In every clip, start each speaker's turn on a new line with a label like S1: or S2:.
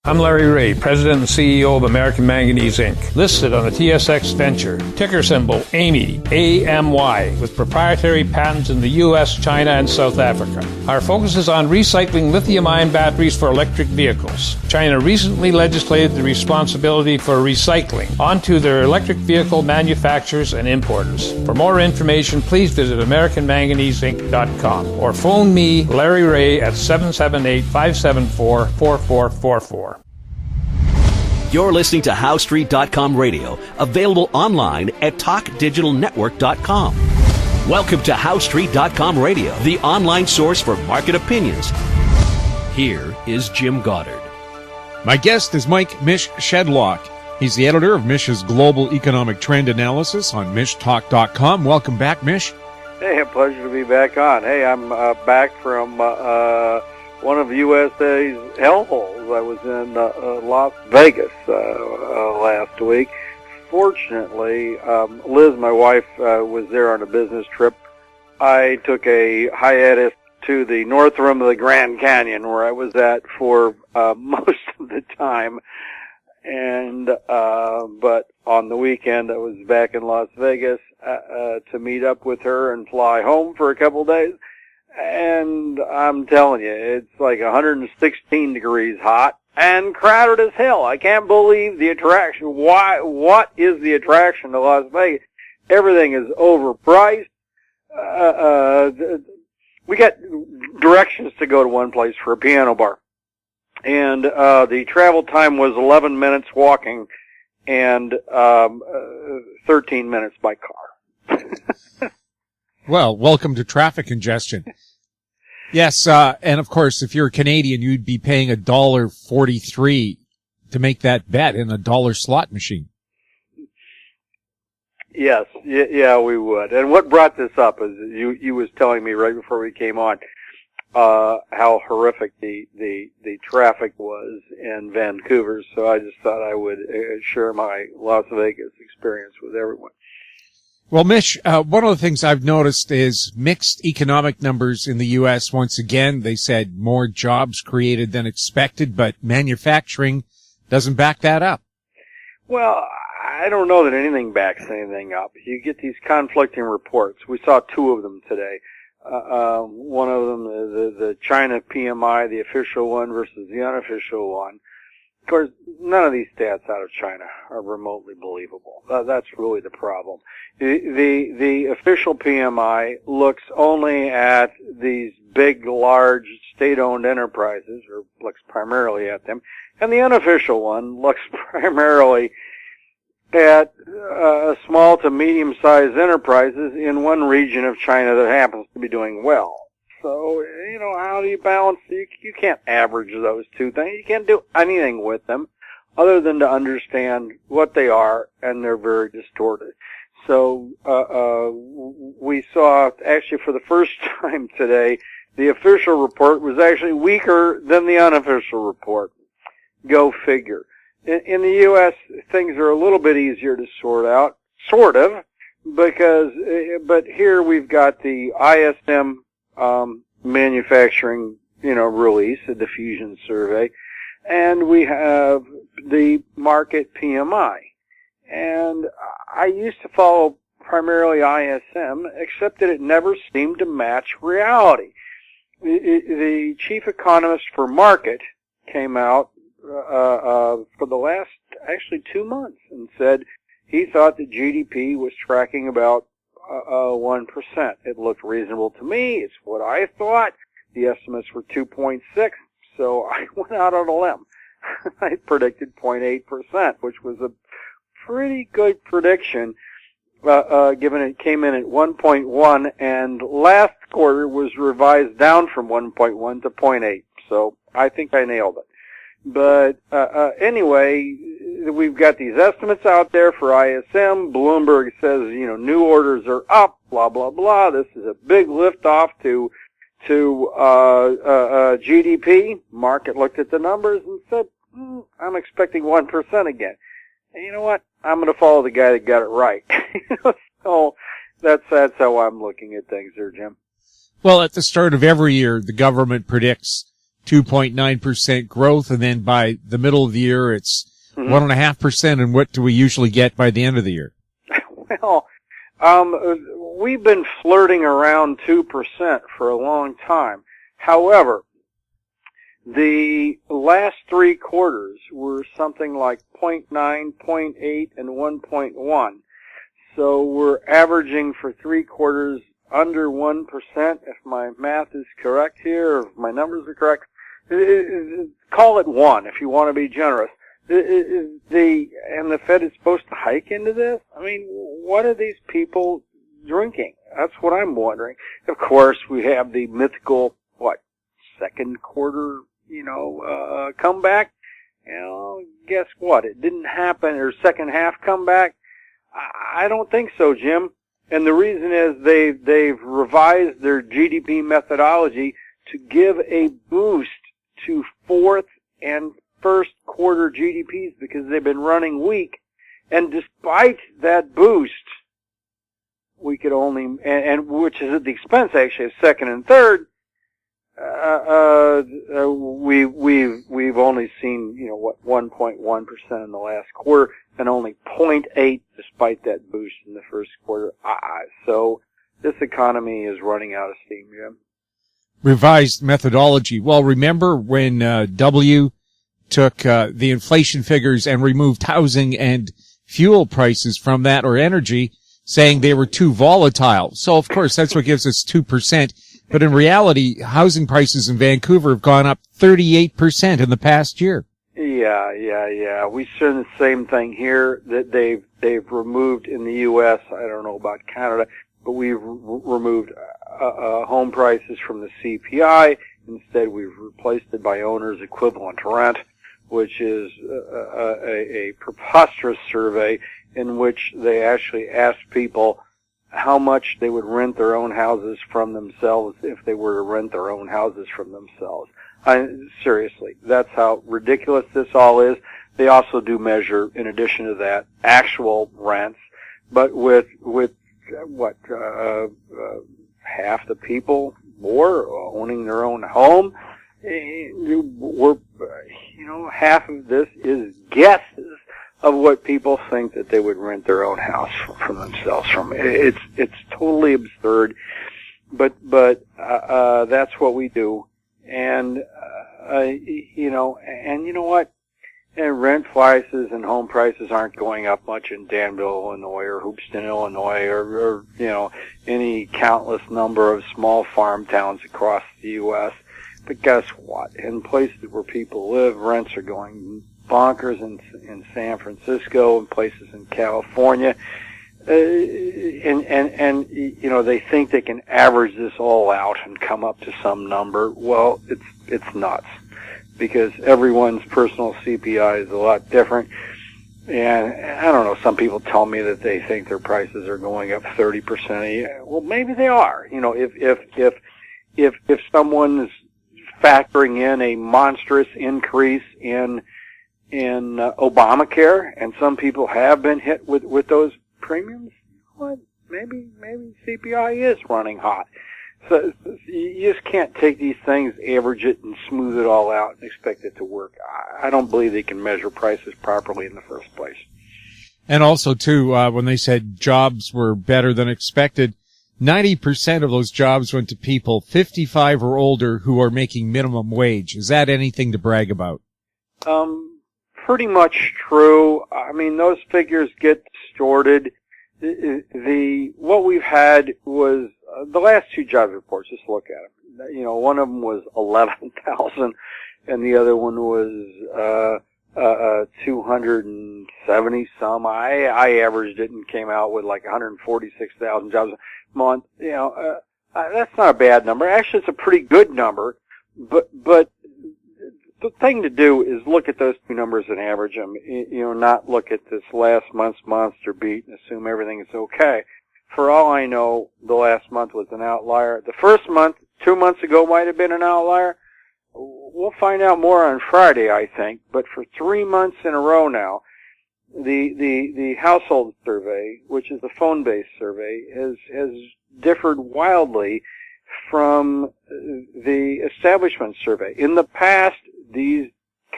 S1: I'm Larry Ray, President and CEO of American Manganese, Inc., listed on the TSX Venture, ticker symbol AMY, A-M-Y, with proprietary patents in the U.S., China, and South Africa. Our focus is on recycling lithium-ion batteries for electric vehicles. China recently legislated the responsibility for recycling onto their electric vehicle manufacturers and importers. For more information, please visit AmericanManganeseInc.com or phone me, Larry Ray, at 778-574-4444.
S2: You're listening to HowStreet.com radio, available online at TalkDigitalNetwork.com. Welcome to HowStreet.com radio, the online source for market opinions. Here is Jim Goddard.
S3: My guest is Mish Shedlock. He's the editor of Mish's Global Economic Trend Analysis on MishTalk.com. Welcome back, Mish.
S4: Hey, a pleasure to be back on. Hey, I'm back from one of USA's hellholes. I was in Las Vegas last week. Fortunately, Liz, my wife, was there on a business trip. I took a hiatus to the north rim of the Grand Canyon, where I was at for most of the time. And but on the weekend, I was back in Las Vegas to meet up with her and fly home for a couple of days. And I'm telling you, it's like 116 degrees hot and crowded as hell. I can't believe the attraction. What is the attraction to Las Vegas? Everything is overpriced. We got directions to go to one place for a piano bar. And the travel time was 11 minutes walking and 13 minutes by car.
S3: Well, welcome to traffic congestion. Yes, and of course, if you're a Canadian, you'd be paying $1.43 to make that bet in a dollar slot machine. Yes,
S4: yeah, we would. And what brought this up is you was telling me right before we came on how horrific the traffic was in Vancouver. So I just thought I would share my Las Vegas experience with everyone.
S3: Well, Mish, one of the things I've noticed is mixed economic numbers in the U.S. Once again, they said more jobs created than expected, but manufacturing doesn't back that up.
S4: Well, I don't know that anything backs anything up. You get these conflicting reports. We saw two of them today. One of them, the China PMI, the official one versus the unofficial one. Of course, none of these stats out of China are remotely believable. That's really the problem. The official PMI looks only at these big, large, state-owned enterprises, or looks primarily at them, and the unofficial one looks primarily at small to medium-sized enterprises in one region of China that happens to be doing well. So, how do you balance? You can't average those two things. You can't do anything with them other than to understand what they are, and they're very distorted. So, we saw, actually for the first time today, the official report was actually weaker than the unofficial report. Go figure. In the U.S., things are a little bit easier to sort out, sort of, but here we've got the ISM manufacturing, release, a diffusion survey, and we have the market PMI. And I used to follow primarily ISM, except that it never seemed to match reality. The chief economist for market came out for the last, actually 2 months, and said he thought that GDP was tracking about 1%. It looked reasonable to me. It's what I thought. The estimates were 2.6, so I went out on a limb. I predicted 0.8%, which was a pretty good prediction, given it came in at 1.1, and last quarter was revised down from 1.1 to 0.8. So I think I nailed it. But anyway, we've got these estimates out there for ISM. Bloomberg says, new orders are up, blah, blah, blah. This is a big liftoff to GDP. Market looked at the numbers and said, I'm expecting 1% again. And you know what? I'm going to follow the guy that got it right. So that's how I'm looking at things there, Jim.
S3: Well, at the start of every year, the government predicts 2.9% growth, and then by the middle of the year, it's 1.5%. And what do we usually get by the end of the year?
S4: Well, we've been flirting around 2% for a long time. However, the last 3 quarters were something like 0.9, 0.8, and 1.1. So we're averaging for 3 quarters under 1%, if my math is correct here, or if my numbers are correct. Call it 1 if you want to be generous. And the Fed is supposed to hike into this? I mean, what are these people drinking? That's what I'm wondering. Of course, we have the mythical, second quarter, comeback. Guess what? It didn't happen, or second half comeback. I don't think so, Jim. And the reason is they've revised their GDP methodology to give a boost to fourth and first quarter GDPs because they've been running weak. And despite that boost, we could only, and which is at the expense actually of second and third, we've only seen 1.1% in the last quarter, and only 0.8 despite that boost in the first quarter. So this economy is running out of steam, Jim.
S3: Revised methodology. Well, remember when W took the inflation figures and removed housing and fuel prices from that, or energy, saying they were too volatile. So of course that's what gives us 2%. But in reality, housing prices in Vancouver have gone up 38% in the past year. Yeah. We've seen the same thing here that they've removed in the U.S. I don't know about Canada, but we've removed home prices from the CPI. Instead, we've replaced it by owner's equivalent rent, which is a preposterous survey in which they actually asked people how much they would rent their own houses from themselves if they were to rent their own houses from themselves. Seriously, that's how ridiculous this all is. They also do measure, in addition to that, actual rents, but with half the people more owning their own home. Half of this is guesses of what people think that they would rent their own house from themselves from. It's totally absurd, but that's what we do. And you know what? And rent prices and home prices aren't going up much in Danville, Illinois, or Hoopeston, Illinois, or any countless number of small farm towns across the U.S. But guess what? In places where people live, rents are going bonkers in San Francisco and places in California. And they think they can average this all out and come up to some number. Well, it's nuts, because everyone's personal CPI is a lot different. And I don't know, some people tell me that they think their prices are going up 30% a year. Well, maybe they are. If someone is factoring in a monstrous increase in Obamacare, and some people have been hit with those premiums, what? Maybe CPI is running hot. So you just can't take these things, average it, and smooth it all out and expect it to work. I don't believe they can measure prices properly in the first place. And also, too, when they said jobs were better than expected, 90% of those jobs went to people 55 or older who are making minimum wage. Is that anything to brag about? Pretty much true. I mean, those figures get distorted. What we've had was the last 2 job reports. Just look at them. One of them was 11,000, and the other one was 270 some. I averaged it and came out with like 146,000 jobs a month. That's not a bad number. Actually, it's a pretty good number. But the thing to do is look at those 2 numbers and average them. Not look at this last month's monster beat and assume everything is okay. For all I know, the last month was an outlier. The first month, 2 months ago, might have been an outlier. We'll find out more on Friday, I think. But for 3 months in a row now, the household survey, which is the phone-based survey, has differed wildly
S4: from the establishment survey. In the past, these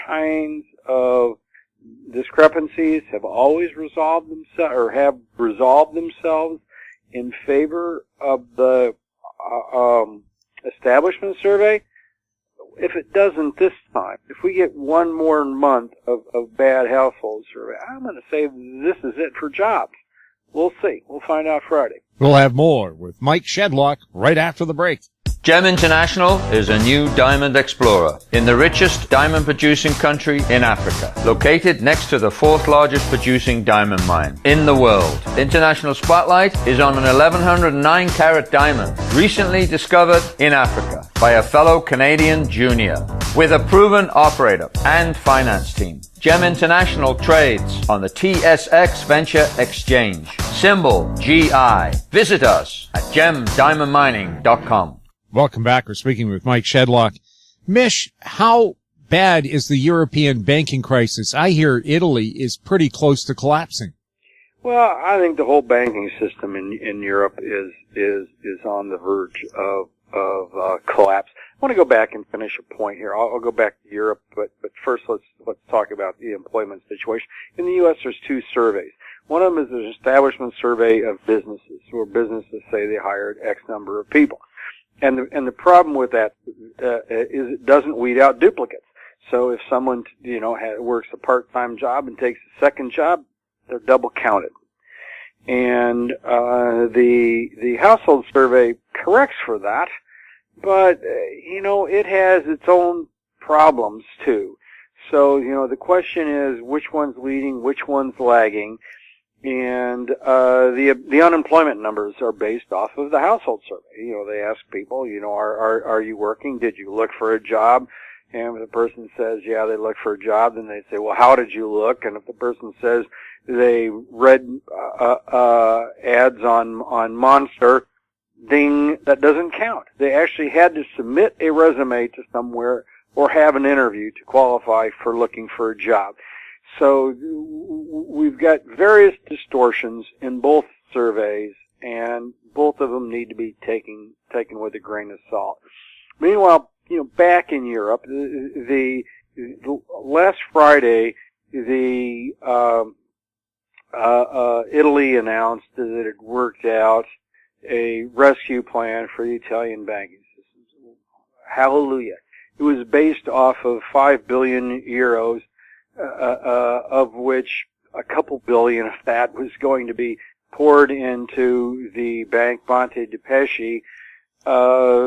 S4: kinds of discrepancies have always resolved themselves in favor of the establishment survey. If it doesn't this time, if we get one more month of bad household survey, I'm going to say this is it for jobs. We'll see. We'll find out Friday.
S3: We'll have more with Mike Shedlock right after the break.
S5: Gem International is a new diamond explorer in the richest diamond producing country in Africa, located next to the fourth largest producing diamond mine in the world. International Spotlight is on an 1109 carat diamond recently discovered in Africa by a fellow Canadian junior with a proven operator and finance team. Gem International trades on the TSX Venture Exchange, symbol GI. Visit us at gemdiamondmining.com.
S3: Welcome back. We're speaking with Mike Shedlock. Mish, how bad is the European banking crisis? I hear Italy is pretty close to collapsing.
S4: Well, I think the whole banking system in Europe is on the verge of collapse. I want to go back and finish a point here. I'll go back to Europe, but first let's talk about the employment situation. In the U.S., there's two surveys. One of them is an establishment survey of businesses, where businesses say they hired X number of people. And the problem with that is it doesn't weed out duplicates. So if someone works a part-time job and takes a second job, they're double counted. And the household survey corrects for that, but it has its own problems too. So the question is which one's leading, which one's lagging. And the unemployment numbers are based off of the household survey. They ask people, are you working? Did you look for a job? And if the person says, yeah, they looked for a job, then they say, well, how did you look? And if the person says they read ads on Monster, ding, that doesn't count. They actually had to submit a resume to somewhere or have an interview to qualify for looking for a job. So we've got various distortions in both surveys, and both of them need to be taken with a grain of salt. Meanwhile, back in Europe, the last Friday, the Italy announced that it had worked out a rescue plan for the Italian banking systems. Hallelujah! It was based off of 5 billion euros. Of which a couple billion of that was going to be poured into the bank Monte dei Paschi,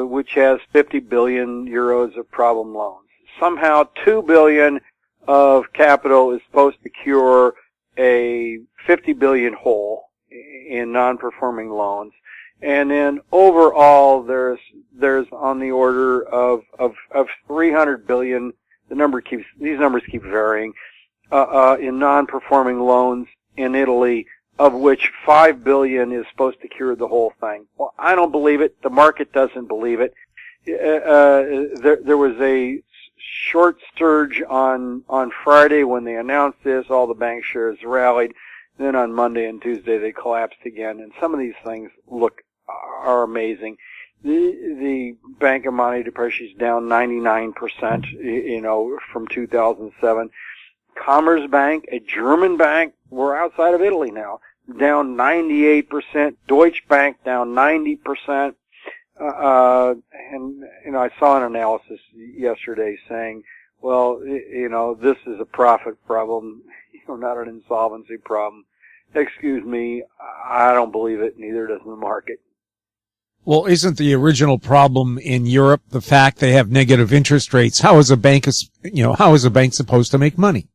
S4: which has 50 billion euros of problem loans. Somehow 2 billion of capital is supposed to cure a 50 billion hole in non-performing loans. And then overall there's on the order of 300 billion. These numbers keep varying, in non-performing loans in Italy, of which 5 billion is supposed to cure the whole thing. Well, I don't believe it. The market doesn't believe it. There was a short surge on Friday when they announced this. All the bank shares rallied. Then on Monday and Tuesday they collapsed again. And some of these things are amazing. The Bank of Monte dei Paschi is down 99%, from 2007. Commerzbank, a German bank, we're outside of Italy now, down 98%. Deutsche Bank down 90%. And I saw an analysis yesterday saying, well, this is a profit problem, not an insolvency problem. Excuse me, I don't believe it, neither does the market.
S3: Well, isn't the original problem in Europe the fact they have negative interest rates? How is a bank supposed to make money?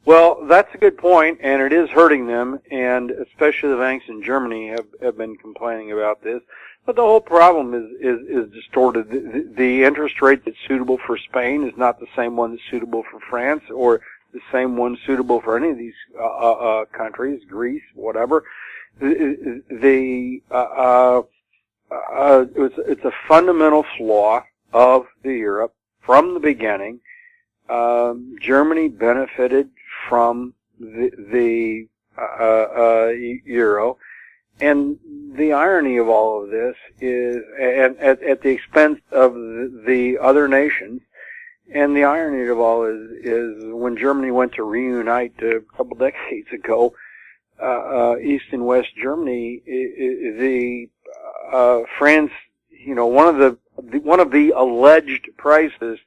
S4: Well, that's a good point, and it is hurting them, and especially the banks in Germany have been complaining about this. But the whole problem is distorted. The interest rate that's suitable for Spain is not the same one that's suitable for France, or the same one suitable for any of these countries, Greece, whatever. It's a fundamental flaw of Europe from the beginning. Germany benefited from the euro, And the irony of all of this is, and at the expense of the other nations, and the irony of all is when Germany went to reunite a couple decades ago, East and West Germany, France, one of the alleged prices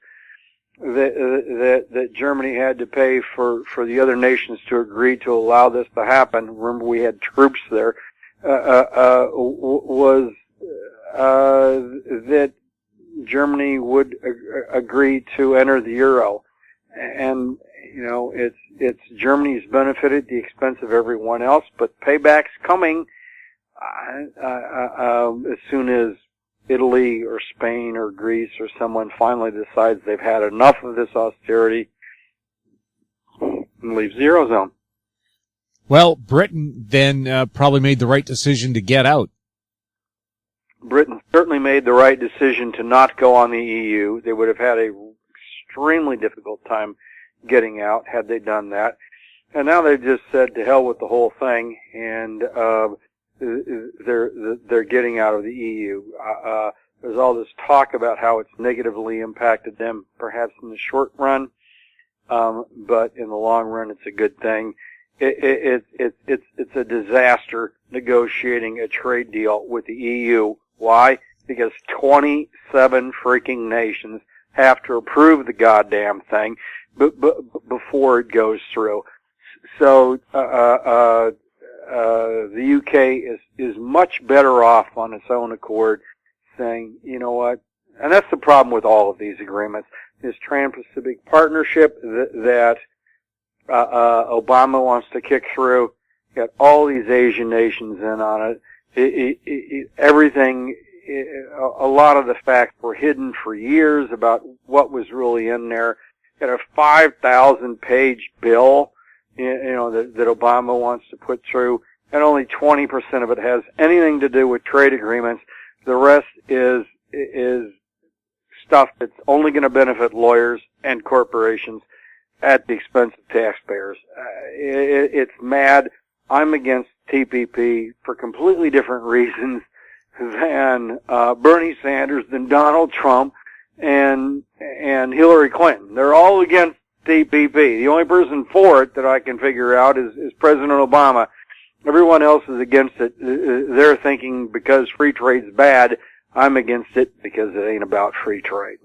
S4: that Germany had to pay for the other nations to agree to allow this to happen. Remember, we had troops there. Was that Germany would agree to enter the euro, and it's Germany's benefited at the expense of everyone else, but payback's coming as soon as Italy or Spain or Greece or someone finally decides they've had enough of this austerity and leaves the eurozone.
S3: Well, Britain then probably made the right decision to get out.
S4: Britain certainly made the right decision to not go on the EU. They would have had an extremely difficult time getting out had they done that. And now they've just said to hell with the whole thing, and they're getting out of the EU. There's all this talk about how it's negatively impacted them, perhaps in the short run, but in the long run, it's a good thing. It's a disaster negotiating a trade deal with the EU. Why? Because 27 freaking nations have to approve the goddamn thing before it goes through. So the UK is much better off on its own accord, saying, you know what? And that's the problem with all of these agreements. This Trans-Pacific Partnership that Obama wants to kick through, got all these Asian nations in on it. Everything, a lot of the facts were hidden for years about what was really in there. Got a 5,000-page bill, that Obama wants to put through, and only 20% of it has anything to do with trade agreements. The rest is stuff that's only going to benefit lawyers and corporations at the expense of taxpayers. It's mad. I'm against TPP for completely different reasons than Bernie Sanders, than Donald Trump, and Hillary Clinton. They're all against TPP. The only person for it that I can figure out is President Obama. Everyone else is against it. They're thinking because free trade's bad, I'm against it because it ain't about free trade.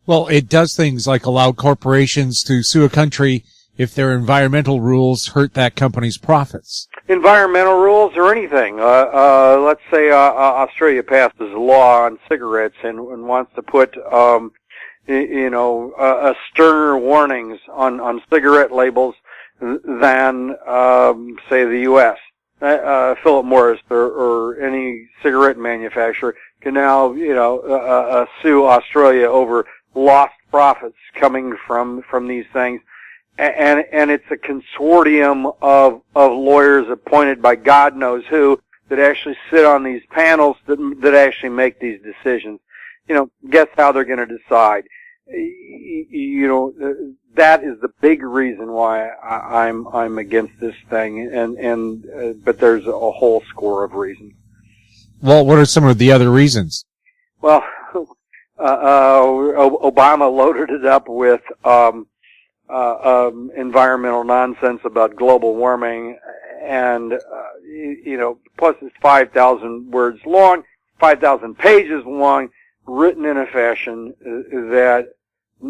S3: Well, it does things like allow corporations to sue a country if their environmental rules hurt that company's profits.
S4: Environmental rules or anything. Let's say Australia passes a law on cigarettes and wants to put sterner warnings on cigarette labels than say the U.S. Philip Morris or any cigarette manufacturer can now sue Australia over lost profits coming from these things, and it's a consortium of lawyers appointed by God knows who that actually sit on these panels that actually make these decisions. Guess how they're going to decide. That is the big reason why I'm against this thing, but there's a whole score of reasons.
S3: Well, what are some of the other reasons?
S4: Well, Obama loaded it up with environmental nonsense about global warming, and plus it's 5,000 words long, 5,000 pages long, written in a fashion that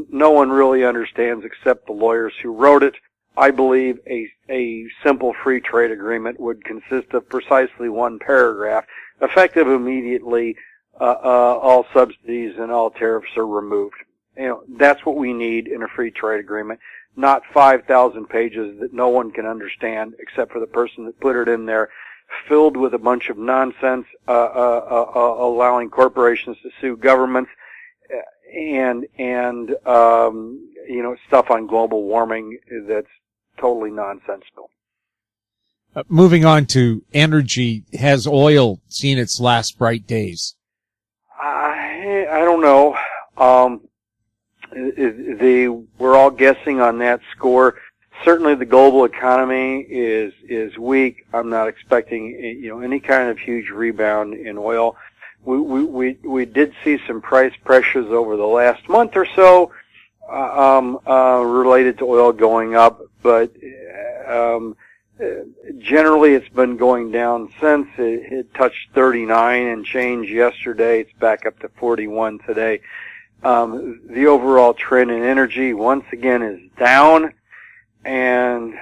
S4: no one really understands except the lawyers who wrote it. I believe a simple free trade agreement would consist of precisely one paragraph, effective immediately. All subsidies and all tariffs are removed. That's what we need in a free trade agreement, not 5,000 pages that no one can understand except for the person that put it in there, filled with a bunch of nonsense, allowing corporations to sue governments, and stuff on global warming that's totally nonsensical.
S3: Moving on to energy, has oil seen its last bright days?
S4: I don't know. We're all guessing on that score. Certainly the global economy is weak. I'm not expecting, any kind of huge rebound in oil. We did see some price pressures over the last month or so, related to oil going up, but, generally it's been going down since. It touched 39 and change yesterday. It's back up to 41 today. The overall trend in energy once again is down, and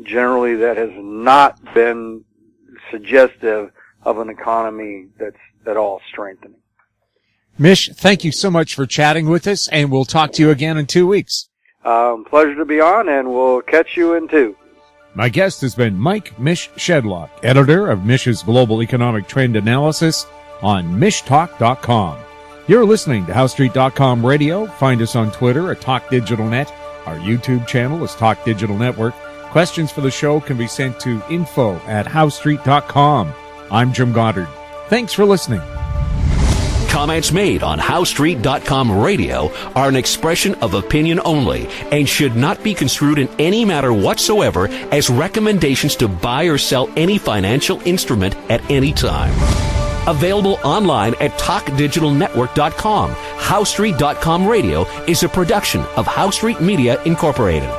S4: generally that has not been suggestive of an economy that's at all strengthening.
S3: Mish, thank you so much for chatting with us, and we'll talk to you again in 2 weeks.
S4: Pleasure to be on, and we'll catch you in 2.
S3: My guest has been Mike Mish Shedlock, editor of Mish's Global Economic Trend Analysis on mishtalk.com. You're listening to HowStreet.com Radio. Find us on Twitter at TalkDigitalNet. Our YouTube channel is Talk Digital Network. Questions for the show can be sent to info@HowStreet.com. I'm Jim Goddard. Thanks for listening.
S2: Comments made on HowStreet.com Radio are an expression of opinion only and should not be construed in any matter whatsoever as recommendations to buy or sell any financial instrument at any time. Available online at TalkDigitalNetwork.com. HowStreet.com Radio is a production of HowStreet Media Incorporated.